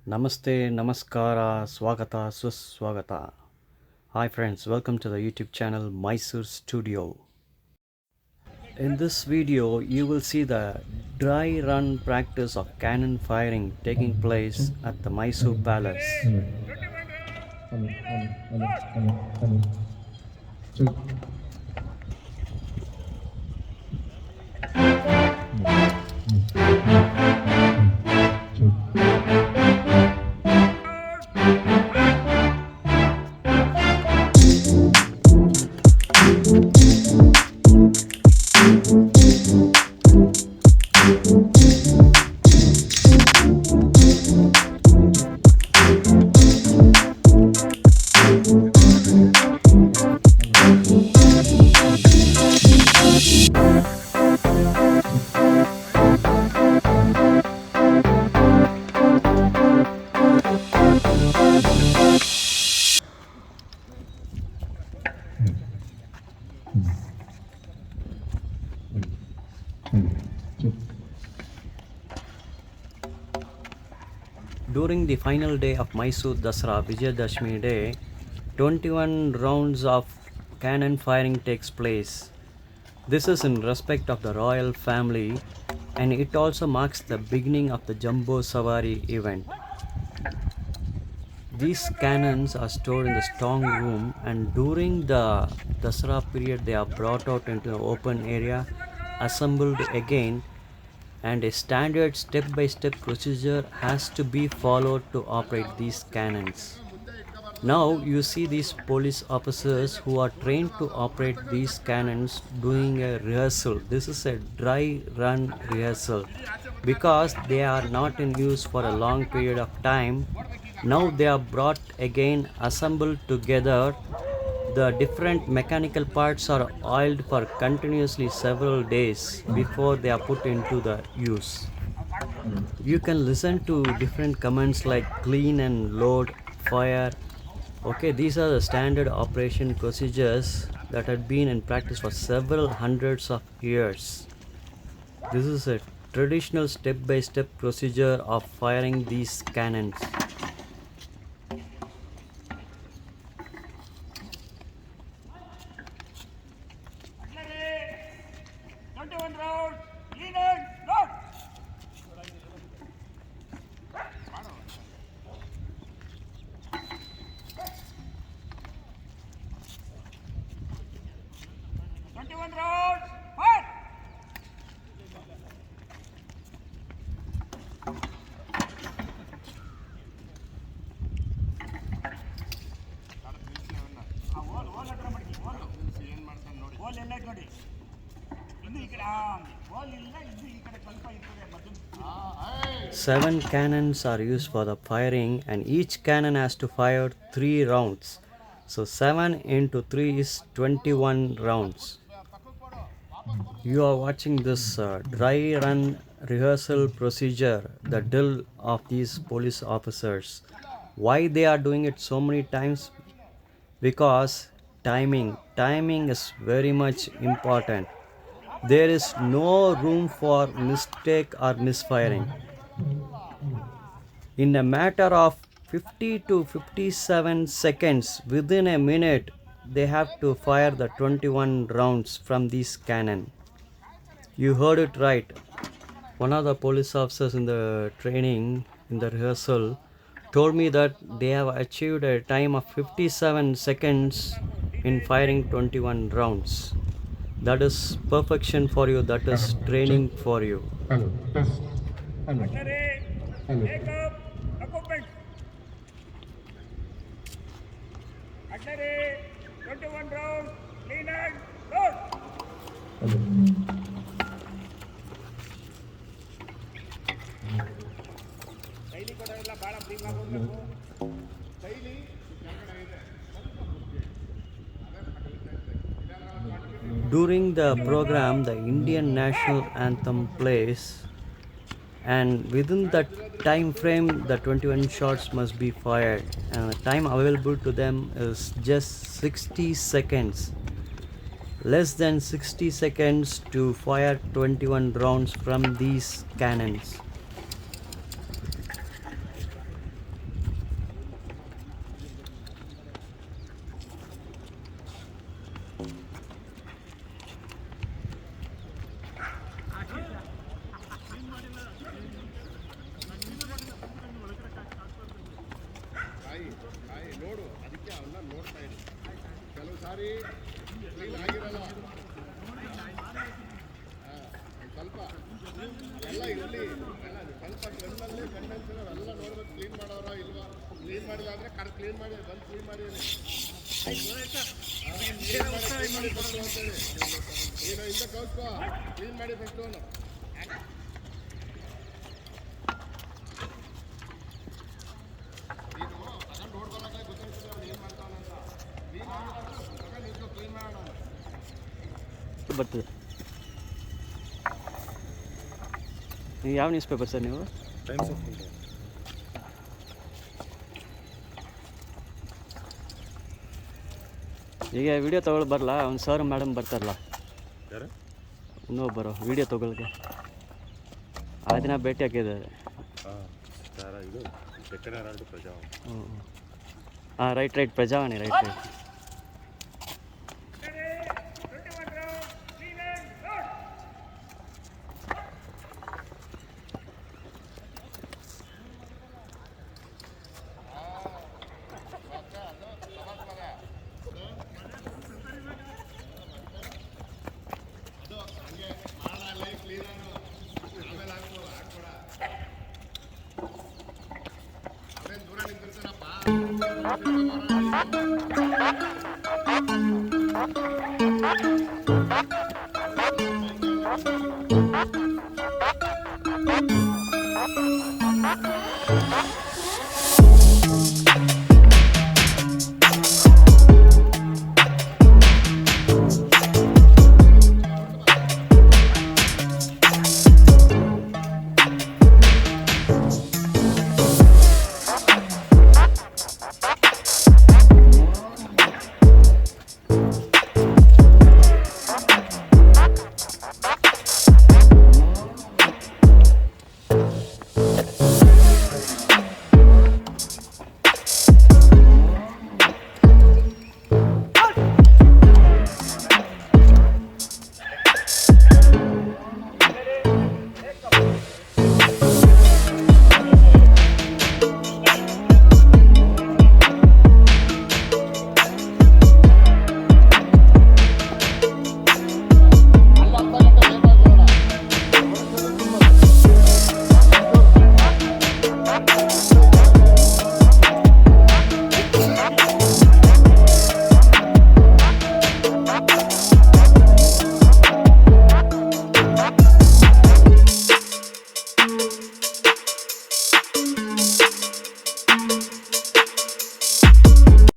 Namaste, Namaskara, Swagata, Suswagata. Hi friends, welcome to the YouTube channel Mysore Studio. In this video, you will see the dry run practice of cannon firing taking place at the Mysore Palace. During the final day of Mysore Dasara Vijayadashmi day, 21 rounds of cannon firing takes place. This is in respect of the royal family and it also marks the beginning of the Jumboo Savari event. These cannons are stored in the strong room and during the Dasara period they are brought out into the open area, assembled again, and a standard step-by-step procedure has to be followed to operate these cannons. Now you see these police officers who are trained to operate these cannons doing a rehearsal. This is a dry run rehearsal because they are not in use for a long period of time. Now they are brought again, assembled together. The different mechanical parts are oiled for continuously several days before they are put into the use. You can listen to different commands like clean and load, fire. Okay, these are the standard operation procedures that had been in practice for several hundreds of years. This is a traditional step-by-step procedure of firing these cannons. Seven cannons are used for the firing and each cannon has to fire 3 rounds. So 7 into 3 is 21 rounds. You are watching this dry run rehearsal procedure, the drill of these police officers. Why they are doing it so many times? Because timing is very much important. There is no room for mistake or misfiring. In a matter of 50 to 57 seconds, within a minute, they have to fire the 21 rounds from this cannon. You heard it right. One of the police officers in the training, in the rehearsal, told me that they have achieved a time of 57 seconds in firing 21 rounds. That is perfection for you, that is training for you. Hello, test. Hello. Hello. Equipment. 21 rounds, clean and load. Hello. Daily ಕೊಡೋದಿಲ್ಲ ಭಾಳ free ಮಾಡ್ಕೊಬೇಕು daily During the program, the Indian national anthem plays, and within that time frame, the 21 shots must be fired, and the time available to them is just 60 seconds. Less than 60 seconds to fire 21 rounds from these cannons. ನೋಡು ಅದಕ್ಕೆ ಅವನ್ನ ನೋಡ್ತಾ ಇರಿ. ಕೆಲವು ಸಾರಿ clean ಆಗಿರಲ್ಲ. ಸ್ವಲ್ಪ ಎಲ್ಲ ಇರಲಿ, ಸ್ವಲ್ಪ ಗಣ್ಣಲ್ಲೇ ಗಂಡಂತಿರೋ ಎಲ್ಲ ನೋಡ್ಬೇಕು ಕ್ಲೀನ್ ಮಾಡೋರ ಇಲ್ವಾ. ಕ್ಲೀನ್ ಮಾಡಿಲ್ಲ ಅಂದರೆ ಕ್ಲೀನ್ ಮಾಡಿ ಬಂದು ಕ್ಲೀನ್ ಮಾಡಿ ಫಸ್ಟು ಅಂತೇಳಿ ನೀನು ಇಂದ ಕಳ್ಸ್ಕೋ. ಕ್ಲೀನ್ ಮಾಡಿ ಫಸ್ಟು ನೀನು ತಗೊಂಡು ನೋಡ್ಕೊಳಕ್ಕೆ ಗೊತ್ತಾಗ್ತದೆ ಅವ್ನು ಏನು ಮಾಡ್ತಾವನಂತ. ಕ್ಲೀನ್ ಮಾಡಿಲ್ಲ ತಗೊಂಡು ನಿಂತು ಕ್ಲೀನ್ ಮಾಡೋಣ ಬರ್ತದೆ. ಯಾವ ನ್ಯೂಸ್ ಪೇಪರ್ ಸರ್ ನೀವು? Times of India. ಈಗ ವಿಡಿಯೋ ತೊಗೊಳ್ ಬರಲ್ಲ, ಅವ್ನು ಸರ್ ಮೇಡಮ್ ಬರ್ತಾರಲ್ಲ ಯಾರು ಇನ್ನೊಬ್ಬರು ವಿಡಿಯೋ ತೊಗೊಳಕ್ಕೆ. ಆ ದಿನ ಭೇಟಿ ಹಾಕಿದ್ದಾರೆ. ಹಾಂ ಇದು ಡೆಕ್ಕನ್ ಹೆರಾಲ್ಡ್ ಪ್ರಜಾವಾಣಿ. ಹಾಂ ರೈಟ್ ಪ್ರಜಾವಾಣಿ ರೈಟ್.